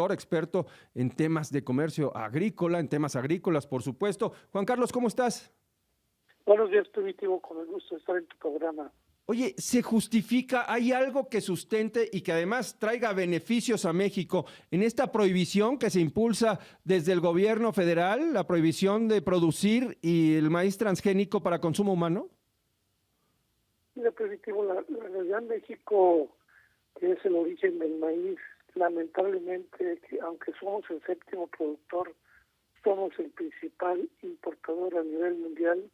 experto en temas de comercio agrícola, en temas agrícolas, por supuesto. Juan Carlos, ¿cómo estás? Buenos días, Primitivo, con el gusto de estar en tu programa. Oye, ¿se justifica, hay algo que sustente y que además traiga beneficios a México en esta prohibición que se impulsa desde el gobierno federal, la prohibición de producir y el maíz transgénico para consumo humano? Mira, Primitivo, la realidad en México, que es el origen del maíz, lamentablemente, que aunque somos el séptimo productor, somos el principal importador a nivel mundial.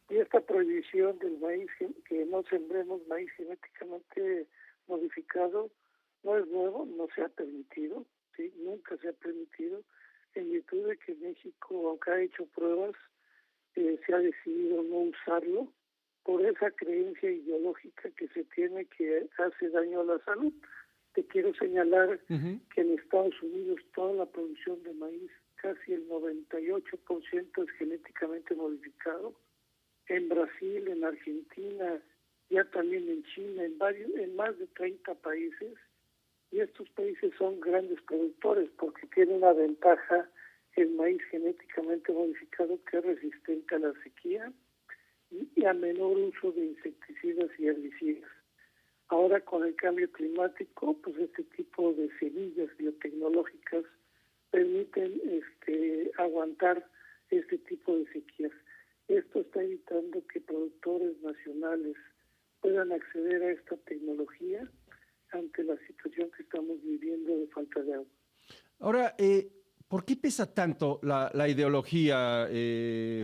Y esta prohibición del maíz, que no sembremos maíz genéticamente modificado, no es nuevo, no se ha permitido, ¿sí? Nunca se ha permitido, en virtud de que México, aunque ha hecho pruebas, se ha decidido no usarlo por esa creencia ideológica que se tiene que hace daño a la salud. Te quiero señalar que en Estados Unidos toda la producción de maíz, casi el 98% es genéticamente modificado. En Brasil, en Argentina, ya también en China, en más de 30 países, y estos países son grandes productores porque tienen una ventaja el maíz genéticamente modificado, que es resistente a la sequía y a menor uso de insecticidas y herbicidas. Ahora, con el cambio climático, pues este tipo de semillas biotecnológicas permiten aguantar este tipo de sequías. Esto está evitando que productores nacionales puedan acceder a esta tecnología ante la situación que estamos viviendo de falta de agua. Ahora, ¿por qué pesa tanto la ideología,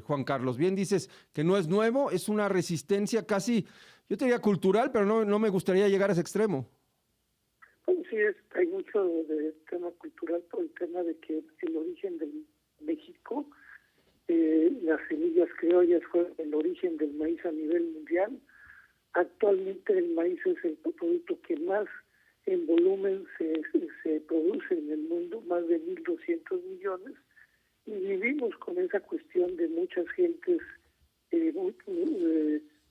Juan Carlos? Bien dices que no es nuevo, es una resistencia casi, yo te diría cultural, pero no me gustaría llegar a ese extremo. Bueno, sí, hay mucho de tema cultural por el tema de que el origen de México, las semillas criollas fue el origen del maíz a nivel mundial. Actualmente el maíz es el producto que más en volumen se produce en el mundo, más de 1.200 millones, y vivimos con esa cuestión de muchas gentes,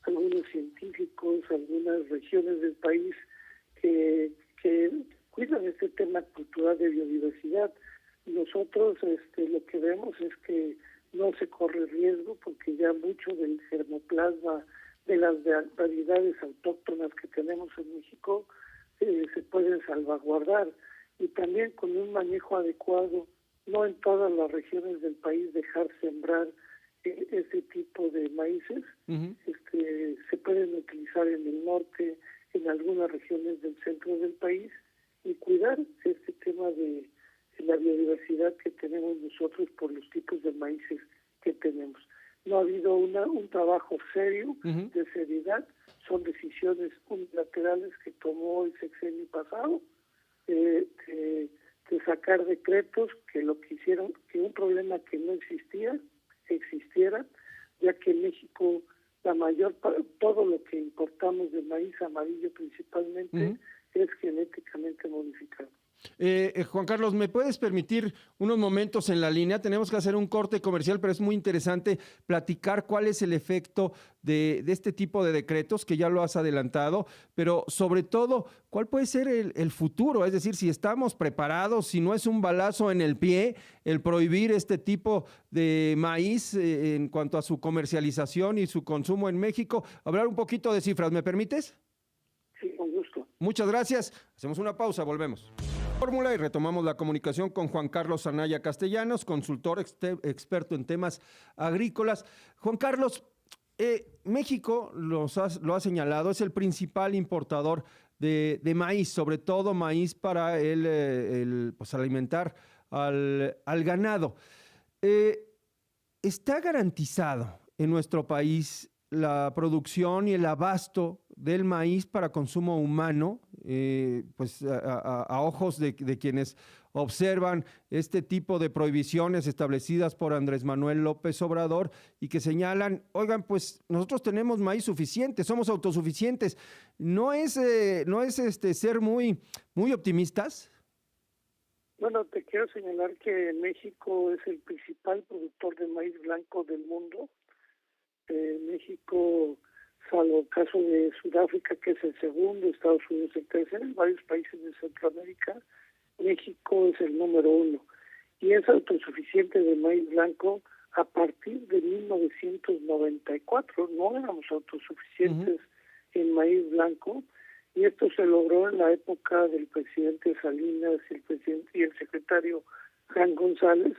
algunos científicos, algunas regiones del país que cuidan este tema cultural de biodiversidad. Nosotros lo que vemos es que no se corre riesgo porque ya mucho del germoplasma de las variedades autóctonas que tenemos en México se pueden salvaguardar, y también con un manejo adecuado, no en todas las regiones del país dejar sembrar ese tipo de maíces. Se pueden utilizar en el norte, en algunas regiones del centro del país, y cuidar este tema de la biodiversidad que tenemos nosotros por los tipos de maíces que tenemos. No ha habido un trabajo serio, de seriedad, son decisiones unilaterales que tomó el sexenio pasado, de sacar decretos que lo que hicieron, que un problema que no existiera, ya que en México todo lo que importamos de maíz amarillo principalmente es genéticamente modificado. Juan Carlos, ¿me puedes permitir unos momentos en la línea? Tenemos que hacer un corte comercial, pero es muy interesante platicar cuál es el efecto de este tipo de decretos, que ya lo has adelantado, pero sobre todo, ¿cuál puede ser el futuro? Es decir, si estamos preparados, si no es un balazo en el pie el prohibir este tipo de maíz en cuanto a su comercialización y su consumo en México. Hablar un poquito de cifras, ¿me permites? Sí, con gusto. Muchas gracias. Hacemos una pausa, volvemos. Fórmula y retomamos la comunicación con Juan Carlos Anaya Castellanos, consultor experto en temas agrícolas. Juan Carlos, México lo ha señalado, es el principal importador de maíz, sobre todo maíz para pues alimentar al ganado. ¿Está garantizado en nuestro país la producción y el abasto del maíz para consumo humano? Pues a ojos de quienes observan este tipo de prohibiciones establecidas por Andrés Manuel López Obrador y que señalan, oigan, pues nosotros tenemos maíz suficiente, somos autosuficientes. ¿No es ser muy optimistas? Bueno, te quiero señalar que México es el principal productor de maíz blanco del mundo. México, salvo el caso de Sudáfrica, que es el segundo, Estados Unidos el tercero, en varios países de Centroamérica, México es el número 1 y es autosuficiente de maíz blanco a partir de 1994. No éramos autosuficientes en maíz blanco, y esto se logró en la época del presidente Salinas y el secretario Juan González,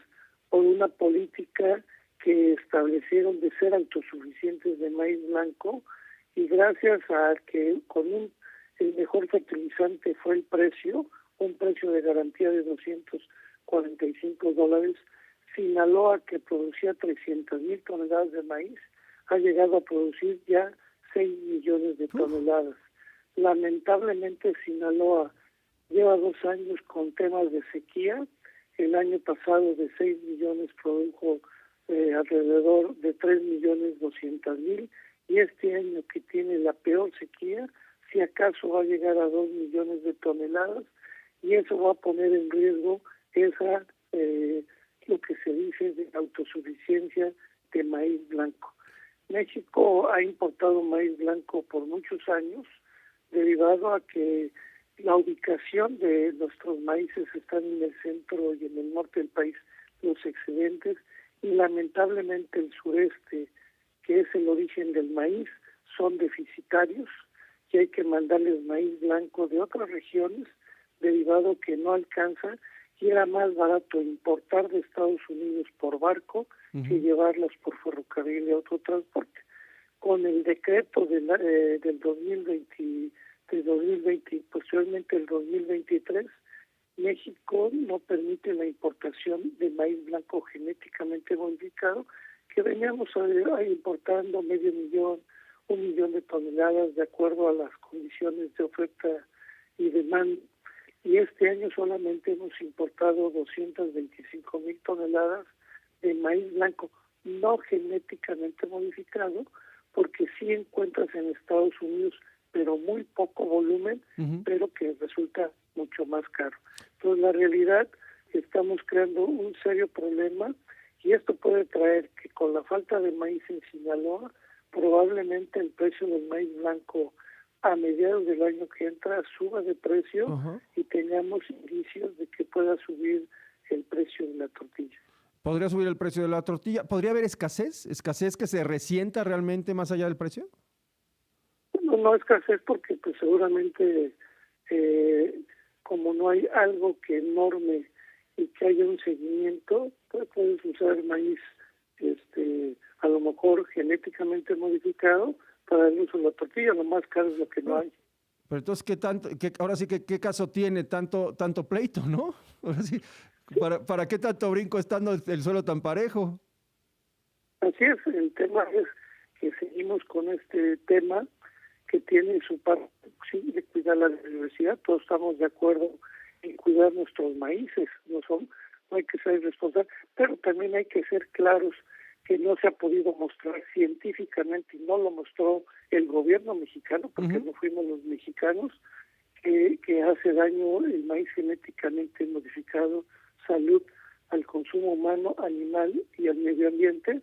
por una política que establecieron de ser autosuficientes de maíz blanco, y gracias a que el mejor fertilizante fue el precio, un precio de garantía de $245, Sinaloa, que producía 300,000 toneladas de maíz, ha llegado a producir ya 6 millones de toneladas. Lamentablemente Sinaloa lleva 2 años con temas de sequía. El año pasado de 6 millones produjo alrededor de 3.200.000, y este año, que tiene la peor sequía, si acaso va a llegar a 2 millones de toneladas, y eso va a poner en riesgo esa lo que se dice de autosuficiencia de maíz blanco. México ha importado maíz blanco por muchos años, derivado a que la ubicación de nuestros maíces están en el centro y en el norte del país, los excedentes, y lamentablemente el sureste, que es el origen del maíz, son deficitarios, y hay que mandarles maíz blanco de otras regiones, derivado que no alcanza, y era más barato importar de Estados Unidos por barco que llevarlas por ferrocarril y autotransporte. Con el decreto del 2020 y posteriormente el 2023, México no permite la importación de maíz blanco genéticamente modificado, que veníamos importando 500,000, 1 millón de toneladas de acuerdo a las condiciones de oferta y demanda. Y este año solamente hemos importado 225,000 toneladas de maíz blanco no genéticamente modificado, porque sí encuentras en Estados Unidos, pero muy poco volumen, pero que resulta mucho más caro. Entonces, la realidad, estamos creando un serio problema, y esto puede traer que con la falta de maíz en Sinaloa, probablemente el precio del maíz blanco a mediados del año que entra suba de precio, y tengamos indicios de que pueda subir el precio de la tortilla. ¿Podría subir el precio de la tortilla? ¿Podría haber escasez? ¿Escasez que se resienta realmente más allá del precio? No escasez, porque pues seguramente como no hay algo que norme y que haya un seguimiento, pues puedes usar maíz a lo mejor genéticamente modificado para el uso de la tortilla. Lo más caro es lo que no hay. Pero entonces, ahora sí que qué caso tiene tanto pleito, ¿no? Ahora sí, ¿para qué tanto brinco estando el suelo tan parejo? Así es, el tema es que seguimos con este tema que tiene su parte, sí, de cuidar la biodiversidad. Todos estamos de acuerdo en cuidar nuestros maíces, no hay que ser responsables, pero también hay que ser claros que no se ha podido mostrar científicamente, y no lo mostró el gobierno mexicano, porque no fuimos los mexicanos, que hace daño el maíz genéticamente modificado, salud, al consumo humano, animal y al medio ambiente,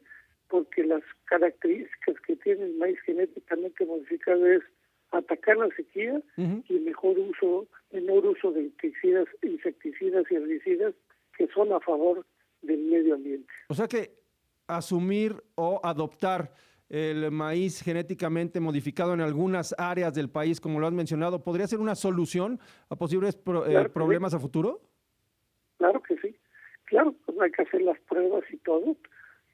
porque las características que tiene el maíz genéticamente modificado es atacar la sequía y menor uso de insecticidas y herbicidas, que son a favor del medio ambiente. O sea que asumir o adoptar el maíz genéticamente modificado en algunas áreas del país, como lo has mencionado, ¿podría ser una solución a posibles problemas a futuro? Claro que sí. Claro, pues hay que hacer las pruebas y todo.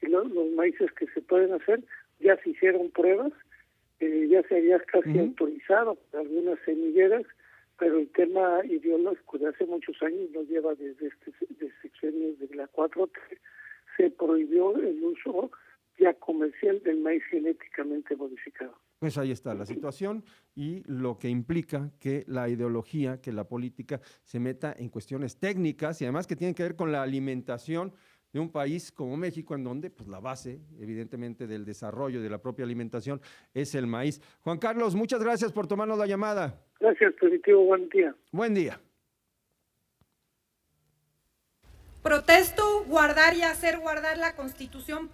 Y los maíces que se pueden hacer, ya se hicieron pruebas, ya se había casi autorizado por algunas semilleras, pero el tema ideológico de hace muchos años nos lleva desde sexenios de la 4T, se prohibió el uso ya comercial del maíz genéticamente modificado. Pues ahí está la situación, y lo que implica que la ideología, que la política se meta en cuestiones técnicas, y además que tienen que ver con la alimentación de un país como México, en donde pues la base, evidentemente, del desarrollo de la propia alimentación es el maíz. Juan Carlos, muchas gracias por tomarnos la llamada. Gracias, Positivo. Buen día. Buen día. Protesto guardar y hacer guardar la Constitución política.